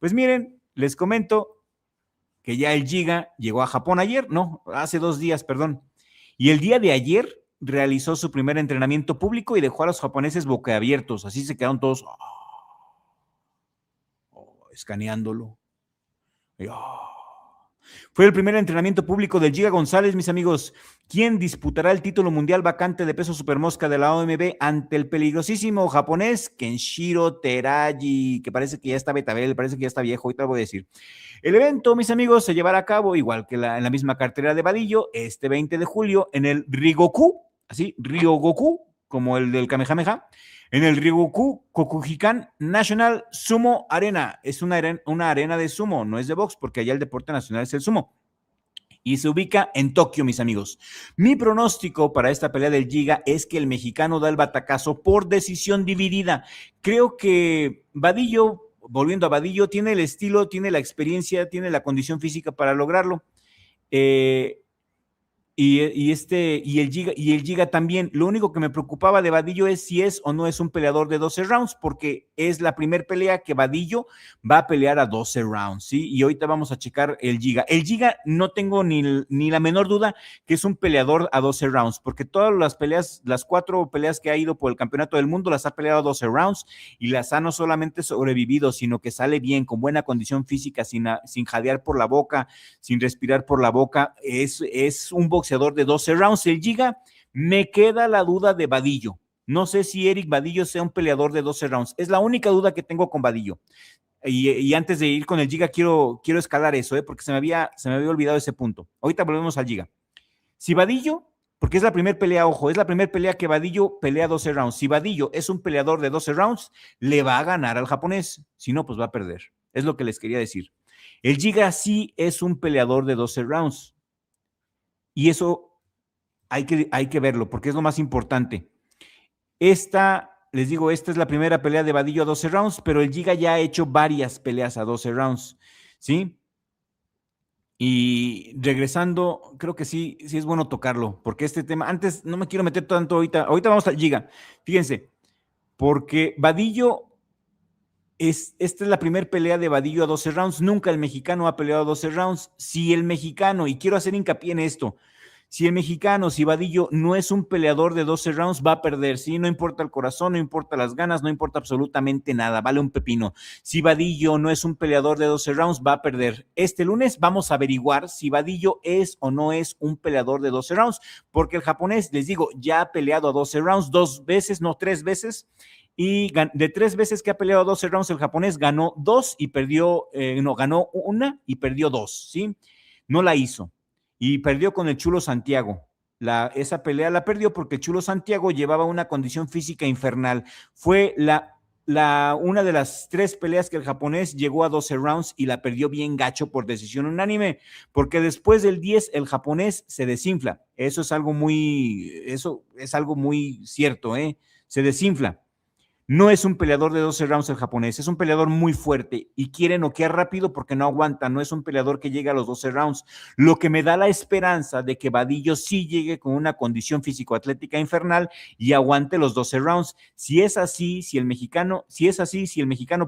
Pues miren, les comento que ya el Giga llegó a Japón ayer, no, hace 2 días, perdón. Y el día de ayer realizó su primer entrenamiento público y dejó a los japoneses boquiabiertos. Así se quedaron todos escaneándolo. Y, Fue el primer entrenamiento público del Giga González, mis amigos, quien disputará el título mundial vacante de peso supermosca de la OMB ante el peligrosísimo japonés Kenshiro Teraji, que parece que ya está betabel, parece que ya está viejo, ahorita voy a decir. El evento, mis amigos, se llevará a cabo, igual que en la misma cartera de Vadillo, este 20 de julio en el Ryogoku, así, Ryogoku, como el del Kamehameha, en el Ryogoku Kokugikan National Sumo Arena. Es una arena de sumo, no es de box, porque allá el deporte nacional es el sumo. Y se ubica en Tokio, mis amigos. Mi pronóstico para esta pelea del Giga es que el mexicano da el batacazo por decisión dividida. Creo que Vadillo, volviendo a Vadillo, tiene el estilo, tiene la experiencia, tiene la condición física para lograrlo. Y el Giga también. Lo único que me preocupaba de Vadillo es si es o no es un peleador de 12 rounds, porque es la primera pelea que Vadillo va a pelear a 12 rounds, ¿sí? Y ahorita vamos a checar el Giga. El Giga no tengo ni la menor duda que es un peleador a 12 rounds, porque todas las peleas, las 4 peleas que ha ido por el campeonato del mundo, las ha peleado a 12 rounds y las ha no solamente sobrevivido, sino que sale bien, con buena condición física, sin jadear por la boca, sin respirar por la boca. Es un boxeador de 12 rounds. El Giga, me queda la duda de Vadillo. No sé si Eric Vadillo sea un peleador de 12 rounds. Es la única duda que tengo con Vadillo. Y antes de ir con el Giga, quiero escalar eso, porque se me había olvidado ese punto. Ahorita volvemos al Giga. Si Vadillo, porque es la primera pelea, ojo, es la primera pelea que Vadillo pelea 12 rounds. Si Vadillo es un peleador de 12 rounds, le va a ganar al japonés. Si no, pues va a perder. Es lo que les quería decir. El Giga sí es un peleador de 12 rounds. Y eso hay que verlo, porque es lo más importante. Les digo, esta es la primera pelea de Vadillo a 12 rounds, pero el Giga ya ha hecho varias peleas a 12 rounds, ¿sí? Y regresando, creo que sí es bueno tocarlo, porque este tema, antes no me quiero meter tanto ahorita vamos al Giga, fíjense, porque Vadillo, esta es la primera pelea de Vadillo a 12 rounds, nunca el mexicano ha peleado a 12 rounds. Si el mexicano, y quiero hacer hincapié en esto, si el mexicano, si Vadillo no es un peleador de 12 rounds, va a perder, ¿sí? No importa el corazón, no importa las ganas, no importa absolutamente nada, vale un pepino. Si Vadillo no es un peleador de 12 rounds, va a perder. Este lunes vamos a averiguar si Vadillo es o no es un peleador de 12 rounds, porque el japonés, les digo, ya ha peleado a 12 rounds 2 veces, no 3 veces, y de 3 veces que ha peleado 12 rounds, el japonés ganó 2 y perdió, ganó 1 y perdió 2, ¿sí? No la hizo. Y perdió con el Chulo Santiago. Esa pelea la perdió porque el Chulo Santiago llevaba una condición física infernal. Fue una de las 3 peleas que el japonés llegó a 12 rounds y la perdió bien gacho por decisión unánime, porque después del 10 el japonés se desinfla. Eso es algo muy cierto, ¿eh? Se desinfla. No es un peleador de 12 rounds el japonés, es un peleador muy fuerte y quiere noquear rápido porque no aguanta, no es un peleador que llegue a los 12 rounds, lo que me da la esperanza de que Vadillo sí llegue con una condición físico-atlética infernal y aguante los 12 rounds. Si es así, si el mexicano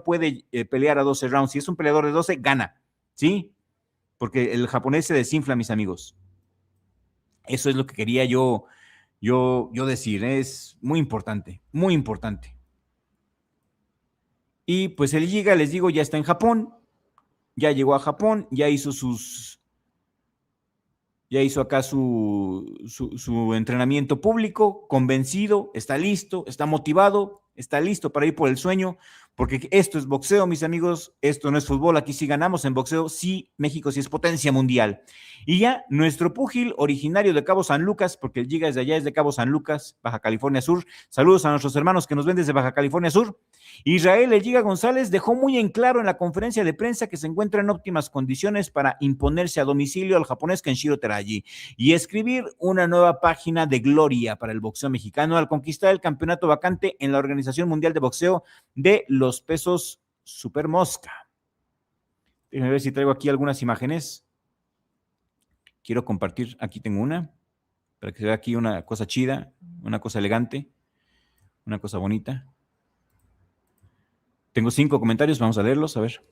puede pelear a 12 rounds, si es un peleador de 12, gana, ¿sí? Porque el japonés se desinfla, mis amigos. Eso es lo que quería yo decir, es muy importante, muy importante. Y pues el Giga, les digo, ya está en Japón, ya llegó a Japón, ya hizo acá su entrenamiento público, convencido, está listo, está motivado, está listo para ir por el sueño, porque esto es boxeo, mis amigos, esto no es fútbol, aquí sí ganamos en boxeo, sí, México sí es potencia mundial. Y ya nuestro púgil originario de Cabo San Lucas, porque el Giga es de allá, es de Cabo San Lucas, Baja California Sur, saludos a nuestros hermanos que nos ven desde Baja California Sur. Israel El Giga González dejó muy en claro en la conferencia de prensa que se encuentra en óptimas condiciones para imponerse a domicilio al japonés Kenshiro Teraji y escribir una nueva página de gloria para el boxeo mexicano al conquistar el campeonato vacante en la Organización Mundial de Boxeo de los pesos super mosca. Déjenme ver si traigo aquí algunas imágenes. Quiero compartir, aquí tengo una, para que se vea aquí una cosa chida, una cosa elegante, una cosa bonita. Tengo 5 comentarios, vamos a leerlos, a ver.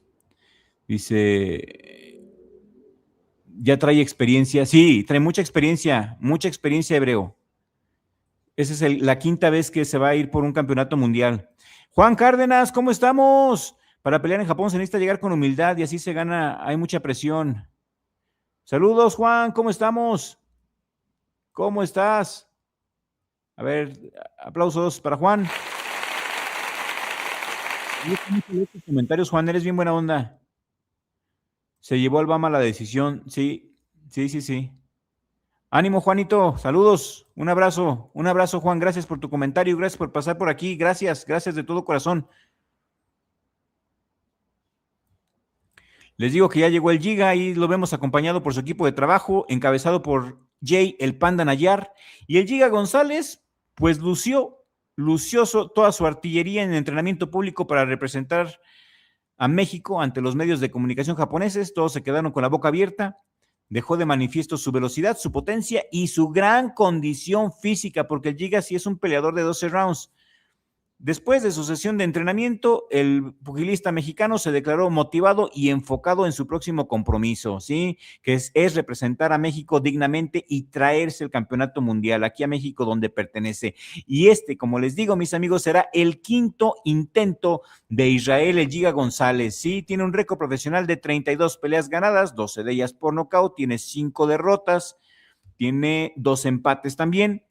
Dice, ya trae experiencia. Sí, trae mucha experiencia Hebreo. Esa es la quinta vez que se va a ir por un campeonato mundial. Juan Cárdenas, ¿cómo estamos? Para pelear en Japón se necesita llegar con humildad y así se gana, hay mucha presión. Saludos, Juan, ¿cómo estamos? ¿Cómo estás? A ver, aplausos para Juan. Comentarios, Juan, eres bien buena onda. Se llevó al Bama la decisión. Sí, sí, sí, sí. Ánimo, Juanito. Saludos. Un abrazo, Juan. Gracias por tu comentario. Gracias por pasar por aquí. Gracias, gracias de todo corazón. Les digo que ya llegó el Giga y lo vemos acompañado por su equipo de trabajo, encabezado por Jay, el Panda Nayar. Y el Giga González, pues lució toda su artillería en el entrenamiento público para representar a México ante los medios de comunicación japoneses. Todos se quedaron con la boca abierta. Dejó de manifiesto su velocidad, su potencia y su gran condición física, porque el Giga sí es un peleador de 12 rounds. Después de su sesión de entrenamiento, el pugilista mexicano se declaró motivado y enfocado en su próximo compromiso, ¿sí? Que es representar a México dignamente y traerse el campeonato mundial aquí a México donde pertenece. Y como les digo, mis amigos, será el quinto intento de Israel el Giga González, ¿sí? Tiene un récord profesional de 32 peleas ganadas, 12 de ellas por nocaut, tiene 5 derrotas, tiene 2 empates también.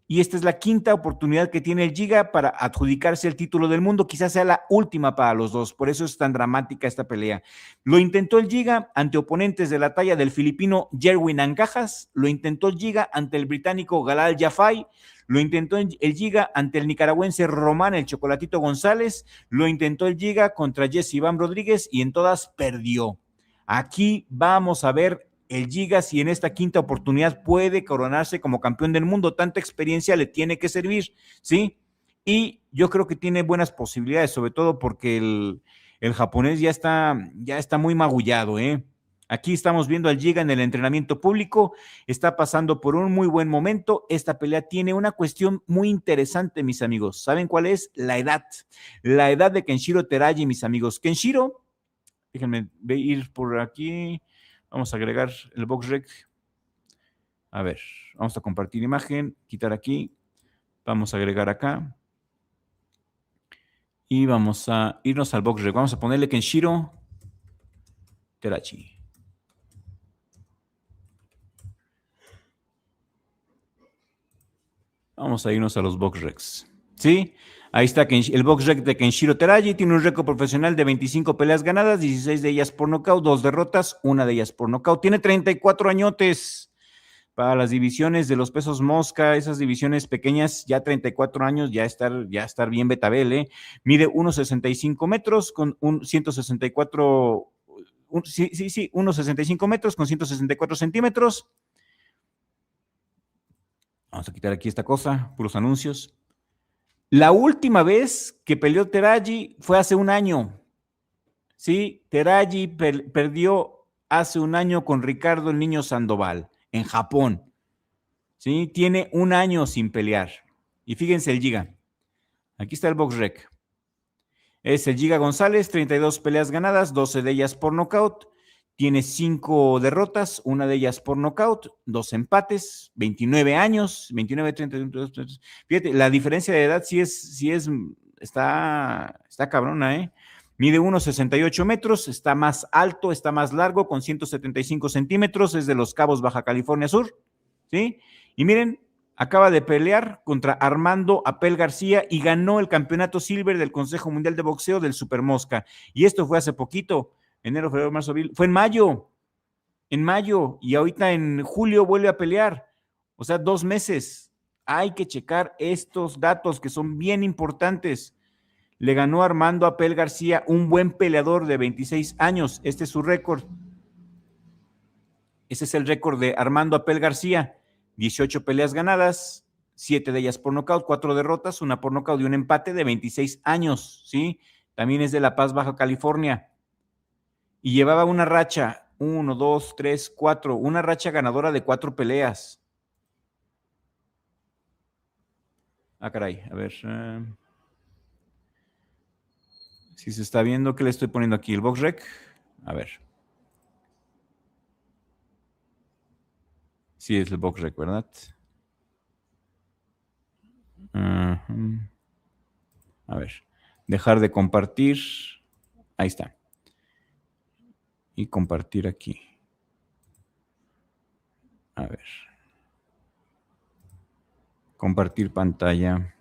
Y esta es la quinta oportunidad que tiene el Giga para adjudicarse el título del mundo. Quizás sea la última para los dos, por eso es tan dramática esta pelea. Lo intentó el Giga ante oponentes de la talla del filipino Jerwin Ancajas, lo intentó el Giga ante el británico Galal Jafai, lo intentó el Giga ante el nicaragüense Román el Chocolatito González, lo intentó el Giga contra Jesse Iván Rodríguez y en todas perdió. Aquí vamos a ver el Giga si en esta quinta oportunidad puede coronarse como campeón del mundo. Tanta experiencia le tiene que servir, ¿sí? Y yo creo que tiene buenas posibilidades, sobre todo porque el japonés ya está muy magullado, ¿eh? Aquí estamos viendo al Giga en el entrenamiento público, está pasando por un muy buen momento. Esta pelea tiene una cuestión muy interesante, mis amigos. ¿Saben cuál es? La edad. La edad de Kenshiro Teraji, mis amigos. Kenshiro, déjenme ir por aquí. Vamos a agregar el BoxRec. A ver, vamos a compartir imagen, quitar aquí. Vamos a agregar acá. Y vamos a irnos al BoxRec. Vamos a ponerle Kenshiro Teraji. Vamos a irnos a los BoxRecs. ¿Sí? Ahí está el BoxRec de Kenshiro Teraji. Tiene un récord profesional de 25 peleas ganadas, 16 de ellas por nocaut, 2 derrotas, 1 de ellas por nocaut. Tiene 34 añotes. Para las divisiones de los pesos mosca, esas divisiones pequeñas, ya 34 años, ya estar bien betabel, ¿eh? Mide 1,65 metros con un 164, sí, 1,65 metros con 164 centímetros. Vamos a quitar aquí esta cosa, puros anuncios. La última vez que peleó Teraji fue hace un año. Sí, Teraji perdió hace un año con Ricardo el Niño Sandoval en Japón. ¿Sí? Tiene un año sin pelear. Y fíjense el Giga. Aquí está el BoxRec. Es el Giga González, 32 peleas ganadas, 12 de ellas por nocaut. Tiene 5 derrotas, una de ellas por nocaut, 2 empates, 29 años, 29, 30, 32. Fíjate, la diferencia de edad está cabrona, ¿eh? Mide 1,68 metros, está más alto, está más largo, con 175 centímetros, es de Los Cabos, Baja California Sur, ¿sí? Y miren, acaba de pelear contra Armando Apel García y ganó el campeonato silver del Consejo Mundial de Boxeo del Super Mosca. Y esto fue hace poquito, enero, febrero, marzo, abril, fue en mayo, y ahorita en julio vuelve a pelear. O sea, 2 meses. Hay que checar estos datos que son bien importantes. Le ganó Armando Apel García, un buen peleador de 26 años. Este es su récord. Ese es el récord de Armando Apel García. 18 peleas ganadas, 7 de ellas por nocaut, 4 derrotas, una por nocaut y un empate de 26 años, ¿sí? También es de La Paz, Baja California. Y llevaba una racha, 1, 2, 3, 4, una racha ganadora de 4 peleas. Ah, caray, a ver. Si se está viendo, ¿qué le estoy poniendo aquí? El BoxRec. A ver. Sí, es el box rec, ¿verdad? A ver. Dejar de compartir. Ahí está. Y compartir aquí. A ver. Compartir pantalla.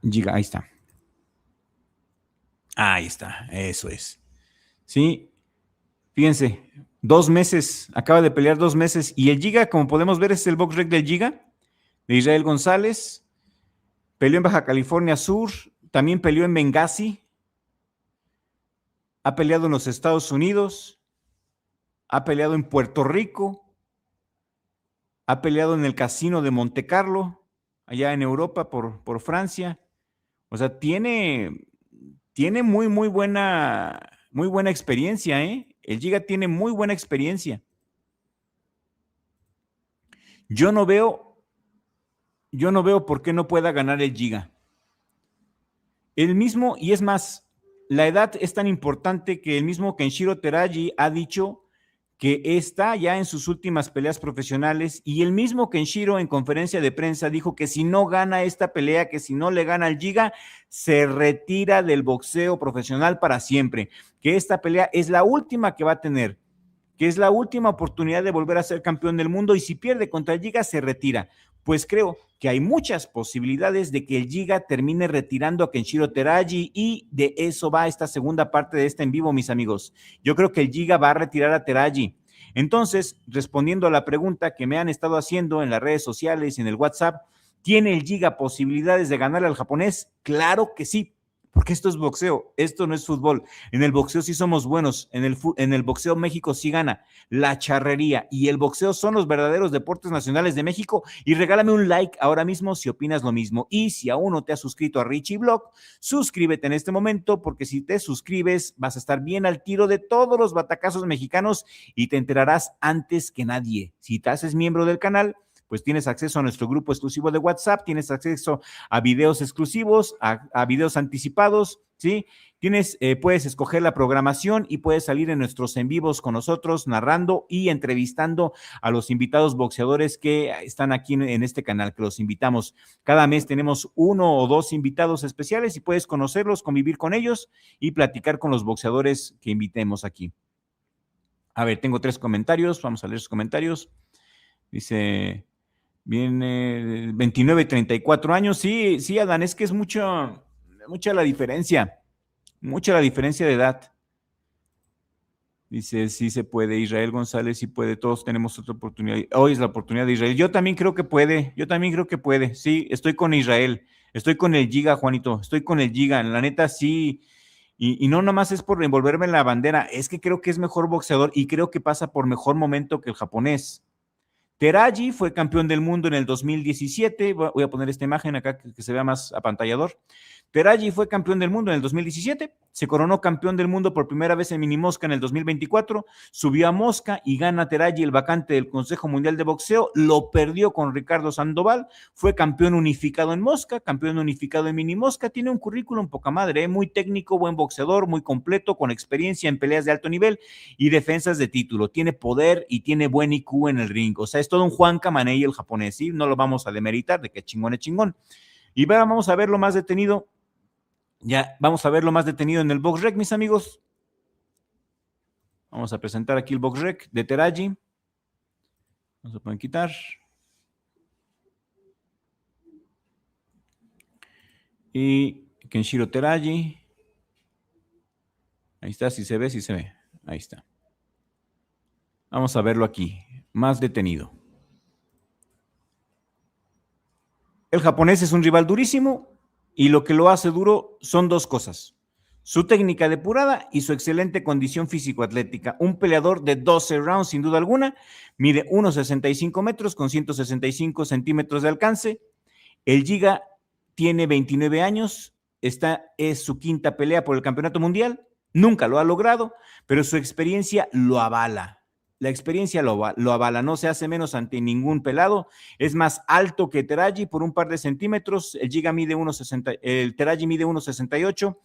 Giga, ahí está. Ahí está, eso es. Sí, fíjense, 2 meses, acaba de pelear 2 meses. Y el Giga, como podemos ver, es el box rec del Giga, de Israel González. Peleó en Baja California Sur, también peleó en Benghazi. Ha peleado en los Estados Unidos, ha peleado en Puerto Rico, ha peleado en el Casino de Monte Carlo, allá en Europa, por Francia. O sea, tiene muy buena experiencia, ¿eh? El Giga tiene muy buena experiencia. Yo no veo por qué no pueda ganar el Giga. El mismo, y es más, la edad es tan importante que el mismo Kenshiro Teraji ha dicho que está ya en sus últimas peleas profesionales, y el mismo Kenshiro en conferencia de prensa dijo que si no gana esta pelea, que si no le gana al Giga, se retira del boxeo profesional para siempre, que esta pelea es la última que va a tener, que es la última oportunidad de volver a ser campeón del mundo, y si pierde contra el Giga se retira. Pues creo que hay muchas posibilidades de que el Giga termine retirando a Kenshiro Teraji, y de eso va esta segunda parte de este en vivo, mis amigos. Yo creo que el Giga va a retirar a Teraji. Entonces, respondiendo a la pregunta que me han estado haciendo en las redes sociales y en el WhatsApp, ¿tiene el Giga posibilidades de ganarle al japonés? Claro que sí, porque esto es boxeo, esto no es fútbol. En el boxeo sí somos buenos, en el boxeo México sí gana. La charrería y el boxeo son los verdaderos deportes nacionales de México, y regálame un like ahora mismo si opinas lo mismo, y si aún no te has suscrito a Richie Blog, suscríbete en este momento, porque si te suscribes vas a estar bien al tiro de todos los batacazos mexicanos y te enterarás antes que nadie. Si te haces miembro del canal, pues tienes acceso a nuestro grupo exclusivo de WhatsApp, tienes acceso a videos exclusivos, a videos anticipados, ¿sí? Puedes escoger la programación y puedes salir en nuestros en vivos con nosotros, narrando y entrevistando a los invitados boxeadores que están aquí en este canal, que los invitamos. Cada mes tenemos 1 o 2 invitados especiales y puedes conocerlos, convivir con ellos y platicar con los boxeadores que invitemos aquí. A ver, tengo 3 comentarios, vamos a leer sus comentarios. Dice... Viene 29, 34 años. Sí, sí, Adán, es que es mucha la diferencia de edad. Dice, sí se puede, Israel González, sí puede, todos tenemos otra oportunidad. Hoy es la oportunidad de Israel. Yo también creo que puede, sí, estoy con Israel, estoy con el Giga, Juanito, estoy con el Giga, la neta sí, y no nomás es por envolverme en la bandera, es que creo que es mejor boxeador y creo que pasa por mejor momento que el japonés. Teraji fue campeón del mundo en el 2017. Voy a poner esta imagen acá que se vea más apantallador. Teraji fue campeón del mundo en el 2017, se coronó campeón del mundo por primera vez en mini mosca en el 2024, subió a mosca y gana Teraji el vacante del Consejo Mundial de Boxeo, lo perdió con Ricardo Sandoval, fue campeón unificado en mosca, campeón unificado en mini mosca, tiene un currículum poca madre, muy técnico, buen boxeador, muy completo, con experiencia en peleas de alto nivel y defensas de título, tiene poder y tiene buen IQ en el ring, o sea, es todo un Juan Camaney el japonés, ¿sí? No lo vamos a demeritar de que chingón es chingón. Y vamos a verlo más detenido. Ya, vamos a verlo más detenido en el box rec, mis amigos. Vamos a presentar aquí el box rec de Teraji. No se pueden quitar. Y Kenshiro Teraji. Ahí está, si se ve, Ahí está. Vamos a verlo aquí, más detenido. El japonés es un rival durísimo y lo que lo hace duro son 2 cosas: su técnica depurada y su excelente condición físico-atlética. Un peleador de 12 rounds, sin duda alguna, mide 1,65 metros con 165 centímetros de alcance. El Giga tiene 29 años, esta es su 5ª pelea por el campeonato mundial, nunca lo ha logrado, pero su experiencia lo avala. La experiencia lo avala, no se hace menos ante ningún pelado, es más alto que Teraji por un par de centímetros, el Teraji mide 1,68,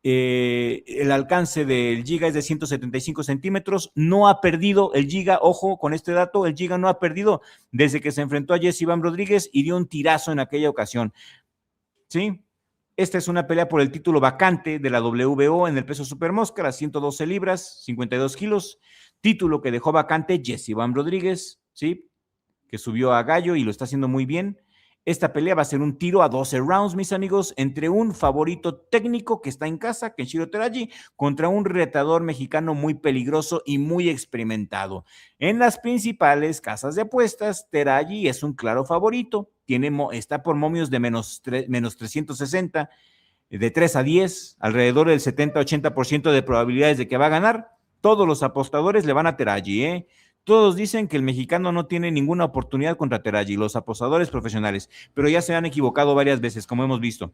El alcance del Giga es de 175 centímetros. No ha perdido el Giga, ojo con este dato, el Giga no ha perdido desde que se enfrentó a Jesse Iván Rodríguez y dio un tirazo en aquella ocasión. ¿Sí? Esta es una pelea por el título vacante de la WBO en el peso supermosca, las 112 libras, 52 kilos. Título que dejó vacante Jesse Iván Rodríguez, ¿sí? Que subió a Gallo y lo está haciendo muy bien. Esta pelea va a ser un tiro a 12 rounds, mis amigos, entre un favorito técnico que está en casa, Kenshiro Teraji, contra un retador mexicano muy peligroso y muy experimentado. En las principales casas de apuestas, Teraji es un claro favorito, está por momios de menos 360, de 3 a 10, alrededor del 70-80% de probabilidades de que va a ganar. Todos los apostadores le van a Teraji, ¿eh? Todos dicen que el mexicano no tiene ninguna oportunidad contra Teraji, los apostadores profesionales, pero ya se han equivocado varias veces, como hemos visto.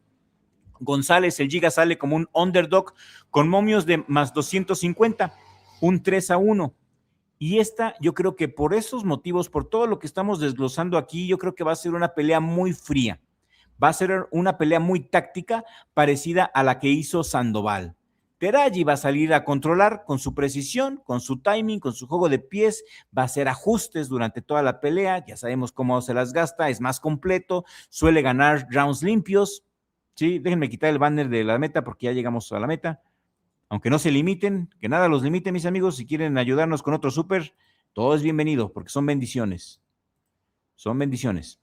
González, el Giga, sale como un underdog con momios de más 250, un 3 a 1. Y esta, yo creo que por esos motivos, por todo lo que estamos desglosando aquí, yo creo que va a ser una pelea muy fría. Va a ser una pelea muy táctica, parecida a la que hizo Sandoval. Teraji va a salir a controlar con su precisión, con su timing, con su juego de pies, va a hacer ajustes durante toda la pelea, ya sabemos cómo se las gasta, es más completo, suele ganar rounds limpios. Sí, déjenme quitar el banner de la meta porque ya llegamos a la meta. Aunque no se limiten, que nada los limite, mis amigos, si quieren ayudarnos con otro súper, todo es bienvenido porque son bendiciones. Son bendiciones.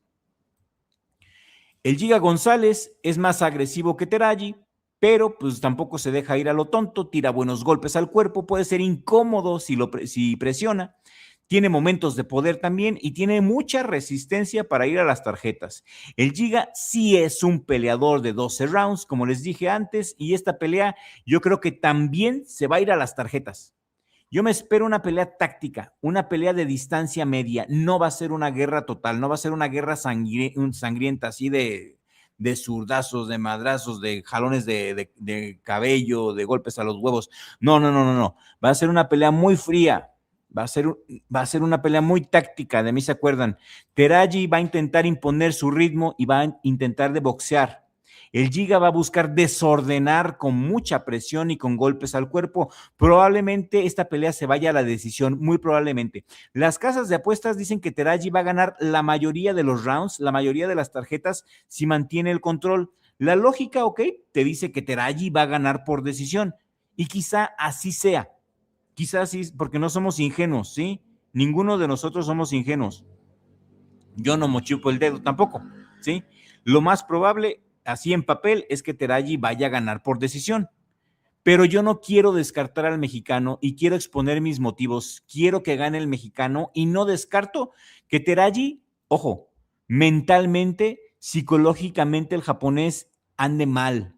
El Giga González es más agresivo que Teraji, pero pues tampoco se deja ir a lo tonto, tira buenos golpes al cuerpo, puede ser incómodo si presiona, tiene momentos de poder también y tiene mucha resistencia para ir a las tarjetas. El Giga sí es un peleador de 12 rounds, como les dije antes, y esta pelea yo creo que también se va a ir a las tarjetas. Yo me espero una pelea táctica, una pelea de distancia media. No va a ser una guerra total, no va a ser una guerra sangrienta así de zurdazos, de madrazos, de jalones de cabello, de golpes a los huevos. No, no, no, no, no. Va a ser una pelea muy fría. Va a ser una pelea muy táctica, de mí se acuerdan. Teraji va a intentar imponer su ritmo y va a intentar de boxear. El Giga va a buscar desordenar con mucha presión y con golpes al cuerpo. Probablemente esta pelea se vaya a la decisión, muy probablemente. Las casas de apuestas dicen que Teraji va a ganar la mayoría de los rounds, la mayoría de las tarjetas, si mantiene el control. La lógica, ok, te dice que Teraji va a ganar por decisión. Y quizá así sea. Quizás sí, porque no somos ingenuos, ¿sí? Ninguno de nosotros somos ingenuos. Yo no mochupo el dedo tampoco, ¿sí? Lo más probable, así en papel, es que Teraji vaya a ganar por decisión. Pero yo no quiero descartar al mexicano y quiero exponer mis motivos. Quiero que gane el mexicano y no descarto que Teraji, ojo, mentalmente, psicológicamente el japonés ande mal,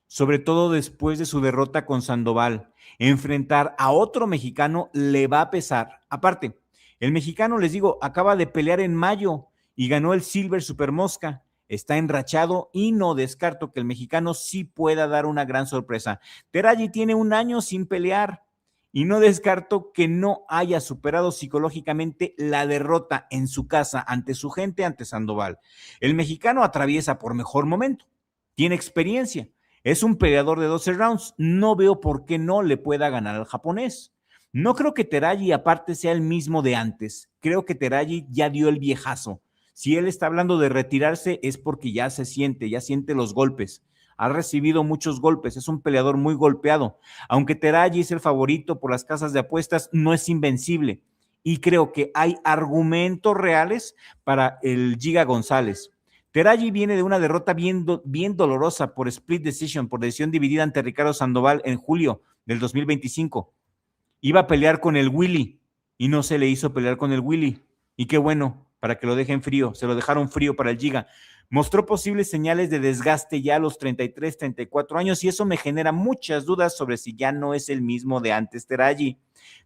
sobre todo después de su derrota con Sandoval. Enfrentar a otro mexicano le va a pesar. Aparte, el mexicano, les digo, acaba de pelear en mayo y ganó el Silver Super Mosca. Está enrachado y no descarto que el mexicano sí pueda dar una gran sorpresa. Teraji tiene un año sin pelear y no descarto que no haya superado psicológicamente la derrota en su casa ante su gente, ante Sandoval. El mexicano atraviesa por mejor momento, tiene experiencia, es un peleador de 12 rounds, no veo por qué no le pueda ganar al japonés. No creo que Teraji aparte sea el mismo de antes, creo que Teraji ya dio el viejazo. Si él está hablando de retirarse es porque ya se siente, ya siente los golpes. Ha recibido muchos golpes, es un peleador muy golpeado. Aunque Teraji es el favorito por las casas de apuestas, no es invencible. Y creo que hay argumentos reales para el Giga González. Teraji viene de una derrota bien dolorosa por split decision, por decisión dividida ante Ricardo Sandoval en julio del 2025. Iba a pelear con el Willy y no se le hizo pelear con el Willy. Y qué bueno, para que lo dejen frío, se lo dejaron frío para el Giga. Mostró posibles señales de desgaste ya a los 33, 34 años y eso me genera muchas dudas sobre si ya no es el mismo de antes Teraji.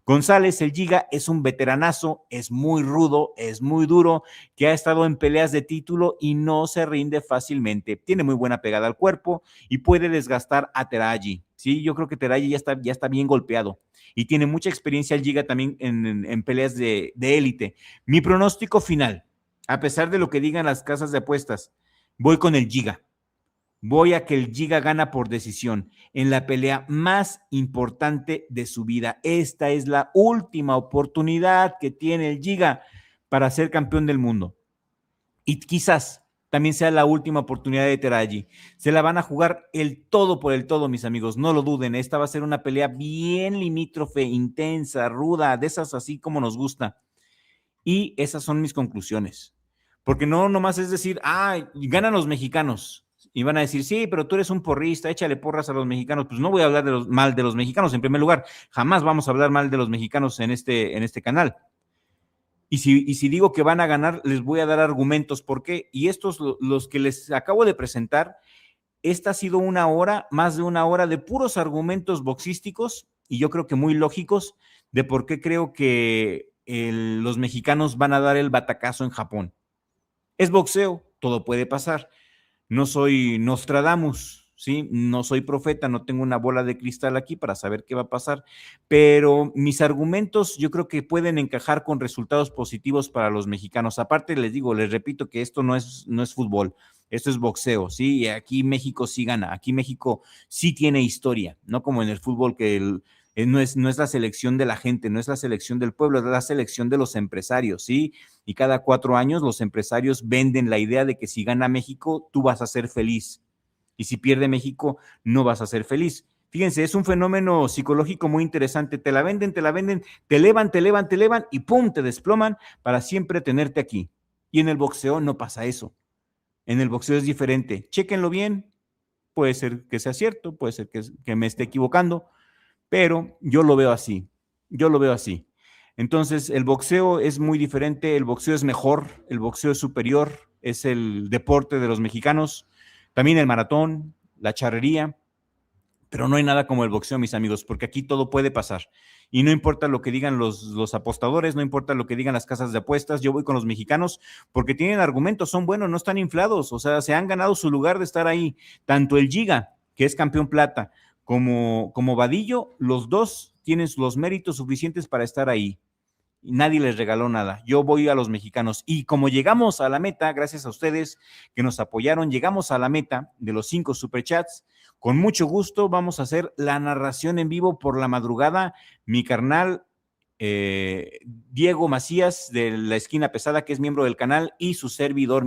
González, el Giga, es un veteranazo, es muy rudo, es muy duro, que ha estado en peleas de título y no se rinde fácilmente. Tiene muy buena pegada al cuerpo y puede desgastar a Teraji. Sí, yo creo que Teraji ya está bien golpeado y tiene mucha experiencia el Giga también en peleas de élite. Mi pronóstico final, a pesar de lo que digan las casas de apuestas, voy con el Giga. Voy a que el Giga gana por decisión en la pelea más importante de su vida. Esta es la última oportunidad que tiene el Giga para ser campeón del mundo. Y quizás también sea la última oportunidad de Teraji. Se la van a jugar el todo por el todo, mis amigos. No lo duden. Esta va a ser una pelea bien limítrofe, intensa, ruda, de esas así como nos gusta. Y esas son mis conclusiones. Porque no nomás es decir, ganan los mexicanos. Y van a decir, sí, pero tú eres un porrista, échale porras a los mexicanos. Pues no voy a hablar mal de los mexicanos en primer lugar. Jamás vamos a hablar mal de los mexicanos en este canal. Y si digo que van a ganar, les voy a dar argumentos por qué. Y estos, los que les acabo de presentar, esta ha sido más de una hora de puros argumentos boxísticos y yo creo que muy lógicos de por qué creo que los mexicanos van a dar el batacazo en Japón. Es boxeo, todo puede pasar. No soy Nostradamus, ¿sí? No soy profeta, no tengo una bola de cristal aquí para saber qué va a pasar, pero mis argumentos yo creo que pueden encajar con resultados positivos para los mexicanos. Aparte, les repito que esto no es fútbol, esto es boxeo, ¿sí? Y aquí México sí gana, aquí México sí tiene historia, no como en el fútbol que no es la selección de la gente, no es la selección del pueblo, es la selección de los empresarios, ¿sí? Y cada 4 años los empresarios venden la idea de que si gana México, tú vas a ser feliz. Y si pierde México, no vas a ser feliz. Fíjense, es un fenómeno psicológico muy interesante. Te la venden, te elevan y ¡pum!, te desploman para siempre tenerte aquí. Y en el boxeo no pasa eso. En el boxeo es diferente. Chéquenlo bien. Puede ser que sea cierto, puede ser que me esté equivocando, pero yo lo veo así. Yo lo veo así. Entonces, el boxeo es muy diferente, el boxeo es mejor, el boxeo es superior, es el deporte de los mexicanos, también el maratón, la charrería, pero no hay nada como el boxeo, mis amigos, porque aquí todo puede pasar. Y no importa lo que digan los apostadores, no importa lo que digan las casas de apuestas, yo voy con los mexicanos porque tienen argumentos, son buenos, no están inflados, o sea, se han ganado su lugar de estar ahí. Tanto el Giga, que es campeón plata, como Vadillo, los dos tienen los méritos suficientes para estar ahí. Y nadie les regaló nada. Yo voy a los mexicanos. Y como llegamos a la meta, gracias a ustedes que nos apoyaron, llegamos a la meta de los 5 superchats. Con mucho gusto vamos a hacer la narración en vivo por la madrugada. Mi carnal Diego Macías de La Esquina Pesada, que es miembro del canal, y su servidor.